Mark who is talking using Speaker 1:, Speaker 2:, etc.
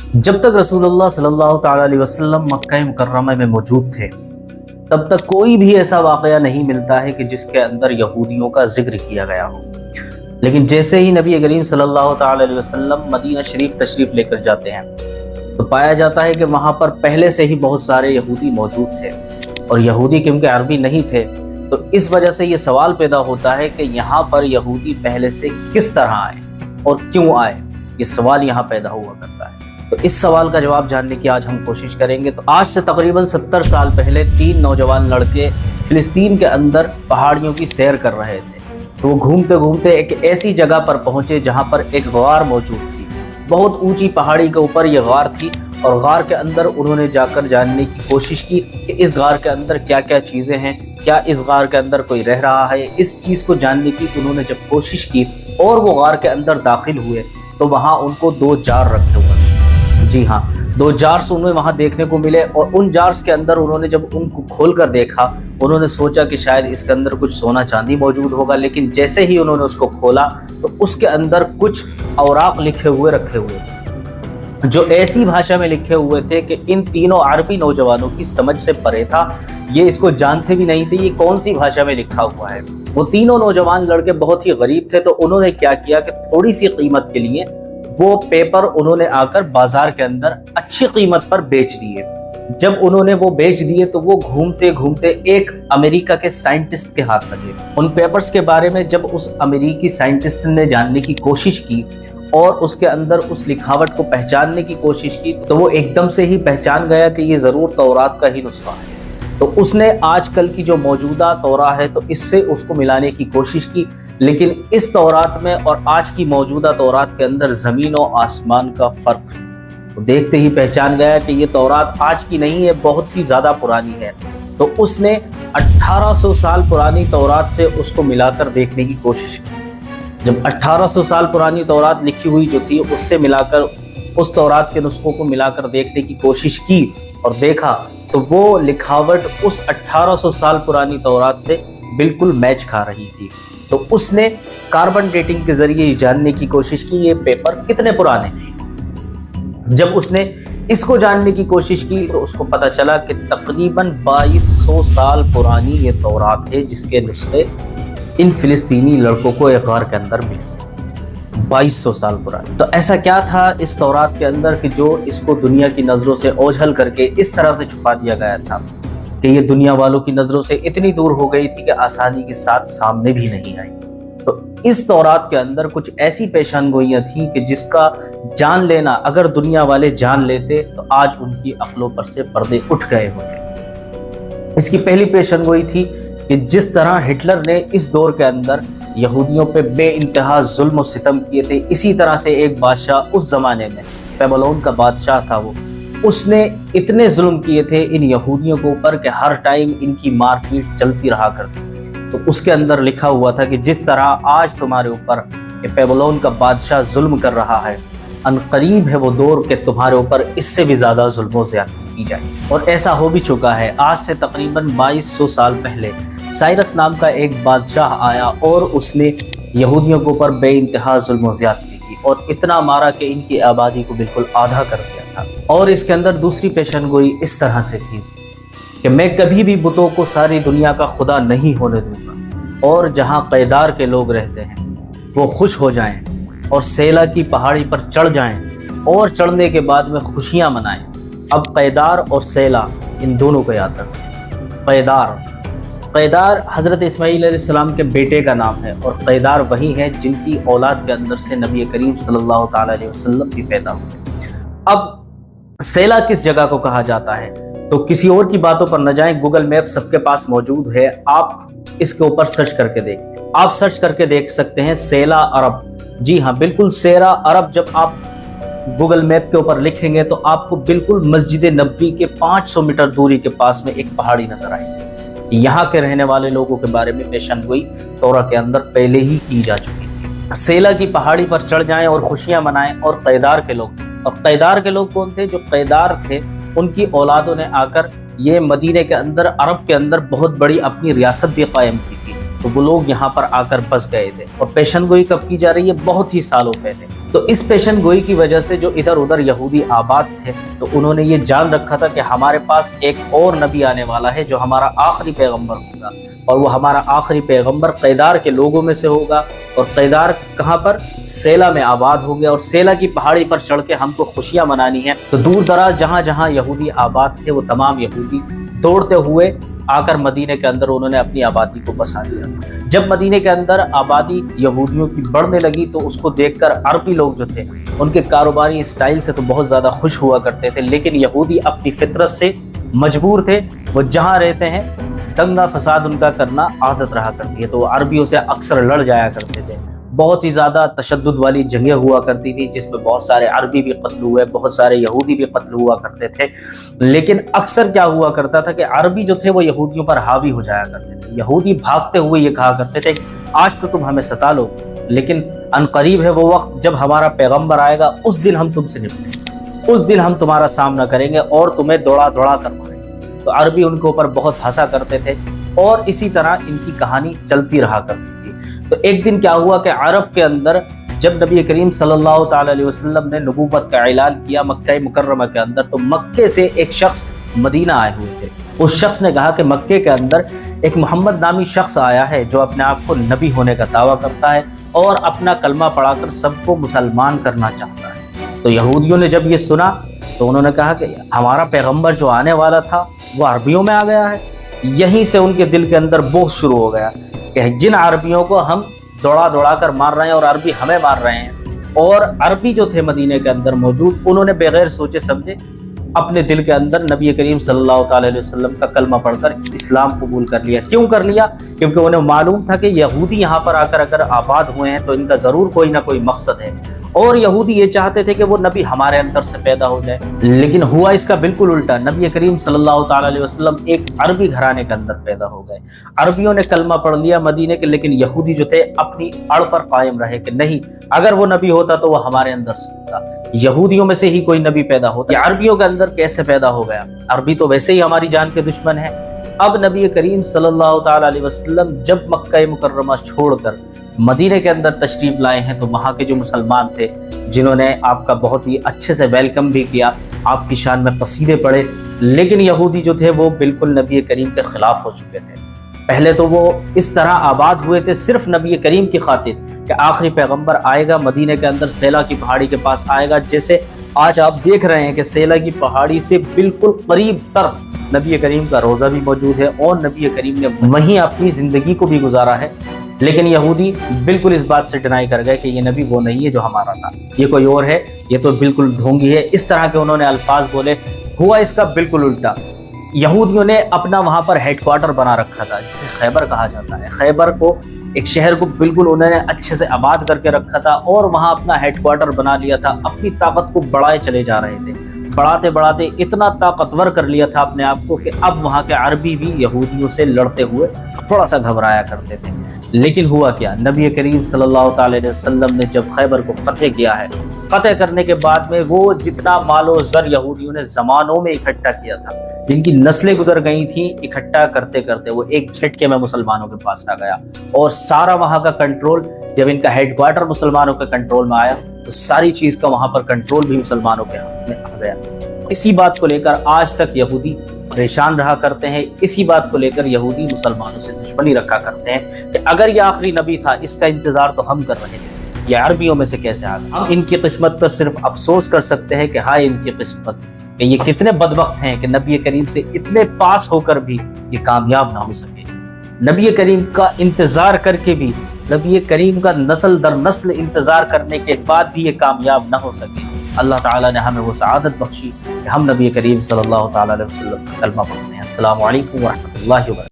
Speaker 1: जब तक रसूलुल्लाह सल्लल्लाहु ताला अलैहि वसल्लम मक्का मुकर्रमा में मौजूद थे, तब तक कोई भी ऐसा वाक़या नहीं मिलता है कि जिसके अंदर यहूदियों का जिक्र किया गया हो। लेकिन जैसे ही नबी करीम सल्लल्लाहु ताला अलैहि वसल्लम मदीना शरीफ तशरीफ़ लेकर जाते हैं, तो पाया जाता है कि वहाँ पर पहले से ही बहुत सारे यहूदी मौजूद थे, और यहूदी क्योंकि अरबी नहीं थे, तो इस वजह से ये सवाल पैदा होता है कि यहाँ पर यहूदी पहले से किस तरह आए और क्यों आए। ये सवाल यहाँ पैदा हुआ करता है। तो इस सवाल का जवाब जानने की आज हम कोशिश करेंगे। तो आज से तकरीबन 70 साल पहले 3 नौजवान लड़के फिलिस्तीन के अंदर पहाड़ियों की सैर कर रहे थे। तो वो घूमते घूमते एक ऐसी जगह पर पहुंचे जहां पर एक गार मौजूद थी। बहुत ऊंची पहाड़ी के ऊपर ये गार थी, और गार के अंदर उन्होंने जाकर जानने की कोशिश की कि इस गार के अंदर क्या क्या चीज़ें हैं, क्या इस गार के अंदर कोई रह रहा है। इस चीज़ को जानने की उन्होंने जब कोशिश की और वो गार के अंदर दाखिल हुए, तो वहाँ उनको 2 जार रखे हुए थे। जी हाँ, 2 जार्स उन्हें वहाँ देखने को मिले, और उन जार्स के अंदर उन्होंने जब उनको खोल कर देखा, उन्होंने सोचा कि शायद इसके अंदर कुछ सोना चांदी मौजूद होगा। लेकिन जैसे ही उन्होंने उसको खोला, तो उसके अंदर कुछ औराक लिखे हुए रखे हुए थे, जो ऐसी भाषा में लिखे हुए थे कि इन तीनों अरबी नौजवानों की समझ से परे था। ये इसको जानते भी नहीं थे ये कौन सी भाषा में लिखा हुआ है। वो तीनों नौजवान लड़के बहुत ही गरीब थे, तो उन्होंने क्या किया कि थोड़ी सी कीमत के लिए वो पेपर उन्होंने आकर बाजार के अंदर अच्छी कीमत पर बेच दिए। जब उन्होंने वो बेच दिए, तो वो घूमते घूमते एक अमेरिका के साइंटिस्ट के हाथ लगे। उन पेपर्स के बारे में जब उस अमेरिकी साइंटिस्ट ने जानने की कोशिश की और उसके अंदर उस लिखावट को पहचानने की कोशिश की, तो वो एकदम से ही पहचान गया कि ये ज़रूर तौरात का ही नुस्खा है। तो उसने आजकल की जो मौजूदा तौरा है, तो इससे उसको मिलाने की कोशिश की। लेकिन इस तौरात में और आज की मौजूदा तौरात के अंदर ज़मीन और आसमान का फ़र्क है। तो देखते ही पहचान गया कि ये तौरात आज की नहीं है, बहुत ही ज़्यादा पुरानी है। तो उसने 1800 साल पुरानी तौरात से उसको मिलाकर देखने की कोशिश की। जब 1800 साल पुरानी तौरात लिखी हुई जो थी, उससे मिलाकर उस तौरात के नुस्खों को मिलाकर देखने की कोशिश की और देखा, तो वो लिखावट उस 1800 साल पुरानी तौरात से बिल्कुल मैच खा रही थी। तो उसने कार्बन डेटिंग के जरिए जानने की कोशिश की ये पेपर कितने पुराने हैं। जब उसने इसको जानने की कोशिश की, तो उसको पता चला कि तकरीबन 2200 साल पुरानी ये तौरात है, जिसके नुस्खे इन फिलिस्तीनी लड़कों को एक गार के अंदर मिले। 2200 साल पुरानी। तो ऐसा क्या था इस तौरात के अंदर कि जो इसको दुनिया की नज़रों से ओझल करके इस तरह से छुपा दिया गया था कि ये दुनिया वालों की नज़रों से इतनी दूर हो गई थी कि आसानी के साथ सामने भी नहीं आई। तो इस तौरात के अंदर कुछ ऐसी पेशानगोइयाँ थी कि जिसका जान लेना अगर दुनिया वाले जान लेते, तो आज उनकी अक्लों पर से पर्दे उठ गए होते। इसकी पहली पेशानगोई थी कि जिस तरह हिटलर ने इस दौर के अंदर यहूदियों पे बेइंतहा जुल्म और सितम किए थे, इसी तरह से एक बादशाह उस ज़माने में, बेबीलोन का बादशाह था वो, उसने इतने जुल्म किए थे इन यहूदियों के ऊपर कि हर टाइम इनकी मारपीट चलती रहा करती थी। तो उसके अंदर लिखा हुआ था कि जिस तरह आज तुम्हारे ऊपर बेबीलोन का बादशाह जुल्म कर रहा है, अनकरीब है वो दौर कि तुम्हारे ऊपर इससे भी ज़्यादा जुल्म ज़्यादती की जाए। और ऐसा हो भी चुका है। आज से तकरीबन 2200 साल पहले साइरस नाम का एक बादशाह आया और उसने यहूदियों के ऊपर बेइंतहा जुल्म ज़्यादती की और इतना मारा कि इनकी आबादी को बिल्कुल आधा कर दिया था। और इसके अंदर दूसरी पेशनगोई इस तरह से थी कि मैं कभी भी बुतों को सारी दुनिया का खुदा नहीं होने दूंगा, और जहाँ क़ैदार के लोग रहते हैं वो खुश हो जाएं और सेला की पहाड़ी पर चढ़ जाएं और चढ़ने के बाद में खुशियाँ मनाएं। अब क़ैदार और सेला इन दोनों को याद रखें। क़ैदार हज़रत इस्माईल अलैहिस्सलाम के बेटे का नाम है, और क़ैदार वही हैं जिनकी औलाद के अंदर से नबी करीम सल्लल्लाहु ताला अलैहि वसल्लम भी पैदा हुए। अब सेला किस जगह को कहा जाता है, तो किसी और की बातों पर न जाएं, गूगल मैप सबके पास मौजूद है, आप इसके ऊपर सर्च करके देखें। आप सर्च करके देख सकते हैं सेला अरब। जी हाँ, बिल्कुल सेरा अरब जब आप गूगल मैप के ऊपर लिखेंगे, तो आपको बिल्कुल मस्जिद नबवी के 500 मीटर दूरी के पास में एक पहाड़ी नजर आएगी। यहाँ के रहने वाले लोगों के बारे में पेशनगोई तौरा के अंदर पहले ही की जा चुकी थी। सेला की पहाड़ी पर चढ़ जाएं और खुशियां मनाएं। और क़ैदार के लोग, और क़ैदार के लोग कौन थे? जो क़ैदार थे उनकी औलादों ने आकर ये मदीने के अंदर, अरब के अंदर बहुत बड़ी अपनी रियासत भी कायम की थी। तो वो लोग यहाँ पर आकर बस गए थे। और पेशनगोई कब की जा रही है? बहुत ही सालों पहले। تو اس پیشن گوئی کی وجہ سے جو ادھر ادھر یہودی آباد تھے تو انہوں نے یہ جان رکھا تھا کہ ہمارے پاس ایک اور نبی آنے والا ہے جو ہمارا آخری پیغمبر ہوگا، اور وہ ہمارا آخری پیغمبر قیدار کے لوگوں میں سے ہوگا، اور قیدار کہاں پر؟ سیلا میں آباد ہوں گے، اور سیلا کی پہاڑی پر چڑھ کے ہم کو خوشیاں منانی ہیں۔ تو دور دراز جہاں جہاں یہودی آباد تھے وہ تمام یہودی دوڑتے ہوئے آ کر مدینے کے اندر انہوں نے اپنی آبادی کو بسا لیا۔ جب مدینے کے اندر آبادی یہودیوں کی بڑھنے لگی تو اس کو دیکھ کر عربی لوگ جو تھے ان کے کاروباری اسٹائل سے تو بہت زیادہ خوش ہوا کرتے تھے، لیکن یہودی اپنی فطرت سے مجبور تھے، وہ جہاں رہتے ہیں دنگا فساد ان کا کرنا عادت رہا کرتی ہے، تو وہ عربیوں سے اکثر لڑ جایا کرتے تھے۔ بہت ہی زیادہ تشدد والی جنگیں ہوا کرتی تھی جس میں بہت سارے عربی بھی قتل ہوئے، بہت سارے یہودی بھی قتل ہوا کرتے تھے، لیکن اکثر کیا ہوا کرتا تھا کہ عربی جو تھے وہ یہودیوں پر حاوی ہو جایا کرتے تھے۔ یہودی بھاگتے ہوئے یہ کہا کرتے تھے آج تو تم ہمیں ستا لو، لیکن ان قریب ہے وہ وقت جب ہمارا پیغمبر آئے گا، اس دن ہم تم سے نپٹیں گے، اس دن ہم تمہارا سامنا کریں گے اور تمہیں دوڑا دوڑا کر ماریں گے۔ تو عربی ان کے اوپر بہت ہنسا کرتے تھے اور اسی طرح ان کی کہانی چلتی رہا کرتی تھی۔ تو ایک دن کیا ہوا کہ عرب کے اندر جب نبی کریم صلی اللہ تعالی علیہ وسلم نے نبوت کا اعلان کیا مکہ مکرمہ کے اندر، تو مکے سے ایک شخص مدینہ آئے ہوئے تھے۔ اس شخص نے کہا کہ مکے کے اندر ایک محمد نامی شخص آیا ہے جو اپنے آپ کو نبی ہونے کا دعویٰ کرتا ہے اور اپنا کلمہ پڑھا کر سب کو مسلمان کرنا چاہتا ہے۔ تو یہودیوں نے جب یہ سنا تو انہوں نے کہا کہ ہمارا پیغمبر جو آنے والا تھا وہ عربیوں میں آ گیا ہے۔ یہیں سے ان کے دل کے اندر بوجھ شروع ہو گیا کہ جن عربیوں کو ہم دوڑا دوڑا کر مار رہے ہیں اور عربی ہمیں مار رہے ہیں، اور عربی جو تھے مدینے کے اندر موجود انہوں نے بغیر سوچے سمجھے اپنے دل کے اندر نبی کریم صلی اللہ تعالی علیہ وسلم کا کلمہ پڑھ کر اسلام قبول کر لیا۔ کیوں کر لیا؟ کیونکہ انہیں معلوم تھا کہ یہودی یہاں پر آ کر اگر آباد ہوئے ہیں تو ان کا ضرور کوئی نہ کوئی مقصد ہے، اور یہودی یہ چاہتے تھے کہ وہ نبی ہمارے اندر سے پیدا ہو جائے، لیکن ہوا اس کا بالکل الٹا۔ نبی کریم صلی اللہ تعالی علیہ وسلم ایک عربی گھرانے کے اندر پیدا ہو گئے، عربیوں نے کلمہ پڑھ لیا مدینے کے، لیکن یہودی جو تھے اپنی اڑ پر قائم رہے کہ نہیں، اگر وہ نبی ہوتا تو وہ ہمارے اندر سے ہوتا، یہودیوں میں سے ہی کوئی نبی پیدا ہوتا۔ یہ عربیوں کے اندر کیسے پیدا ہو گیا؟ عربی تو ویسے ہی ہماری جان کے دشمن ہے۔ اب نبی کریم صلی اللہ تعالی علیہ وسلم جب مکہ مکرمہ چھوڑ کر مدینے کے اندر تشریف لائے ہیں تو وہاں کے جو مسلمان تھے جنہوں نے آپ کا بہت ہی اچھے سے ویلکم بھی کیا، آپ کی شان میں قصیدے پڑھے، لیکن یہودی جو تھے وہ بالکل نبی کریم کے خلاف ہو چکے تھے۔ پہلے تو وہ اس طرح آباد ہوئے تھے صرف نبی کریم کی خاطر کہ آخری پیغمبر آئے گا مدینے کے اندر، سیلا کی پہاڑی کے پاس آئے گا، جیسے آج آپ دیکھ رہے ہیں کہ سیلا کی پہاڑی سے بالکل قریب تر نبی کریم کا روضہ بھی موجود ہے اور نبی کریم نے وہیں اپنی زندگی کو بھی گزارا ہے، لیکن یہودی بالکل اس بات سے ڈینائی کر گئے کہ یہ نبی وہ نہیں ہے جو ہمارا تھا، یہ کوئی اور ہے، یہ تو بالکل ڈھونگی ہے۔ اس طرح کے انہوں نے الفاظ بولے۔ ہوا اس کا بالکل الٹا، یہودیوں نے اپنا وہاں پر ہیڈ کوارٹر بنا رکھا تھا جسے خیبر کہا جاتا ہے۔ خیبر کو ایک شہر کو بالکل انہوں نے اچھے سے آباد کر کے رکھا تھا اور وہاں اپنا ہیڈ کوارٹر بنا لیا تھا، اپنی طاقت کو بڑھائے چلے جا رہے تھے، بڑھاتے بڑھاتے اتنا طاقتور کر لیا تھا اپنے آپ کو کہ اب وہاں کے عربی بھی یہودیوں سے لڑتے ہوئے تھوڑا سا گھبرایا کرتے تھے۔ لیکن ہوا کیا؟ نبی کریم صلی اللہ تعالی علیہ وسلم نے جب خیبر کو فتح کیا ہے، فتح کرنے کے بعد میں وہ جتنا مال و زر یہودیوں نے زمانوں میں اکٹھا کیا تھا، جن کی نسلیں گزر گئی تھیں، اکٹھا کرتے کرتے وہ ایک جھٹکے میں مسلمانوں کے پاس آ گیا، اور سارا وہاں کا کنٹرول جب ان کا ہیڈ کوارٹر مسلمانوں کے کنٹرول میں آیا تو ساری چیز کا وہاں پر کنٹرول بھی مسلمانوں کے ہاتھ میں آ گیا۔ اسی بات کو لے کر آج تک یہودی پریشان رہا کرتے ہیں، اسی بات کو لے کر یہودی مسلمانوں سے دشمنی رکھا کرتے ہیں کہ اگر یہ آخری نبی تھا اس کا انتظار تو ہم کر رہے تھے، یہ عربیوں میں سے کیسے آ گیا؟ ہم ان کی قسمت پر صرف افسوس کر سکتے ہیں کہ ہائے ان کی قسمت کہ یہ کتنے بدبخت ہیں کہ نبی کریم سے اتنے پاس ہو کر بھی یہ کامیاب نہ ہو سکے، نبی کریم کا انتظار کر کے بھی، نبی کریم کا نسل در نسل انتظار کرنے کے بعد بھی یہ کامیاب نہ ہو سکے۔ اللہ تعالیٰ نے ہمیں وہ سعادت بخشی کہ ہم نبی کریم صلی اللہ تعالیٰ علیہ وسلم کا کلمہ پڑھتے ہیں۔ السلام علیکم ورحمۃ اللہ وبرکاتہ۔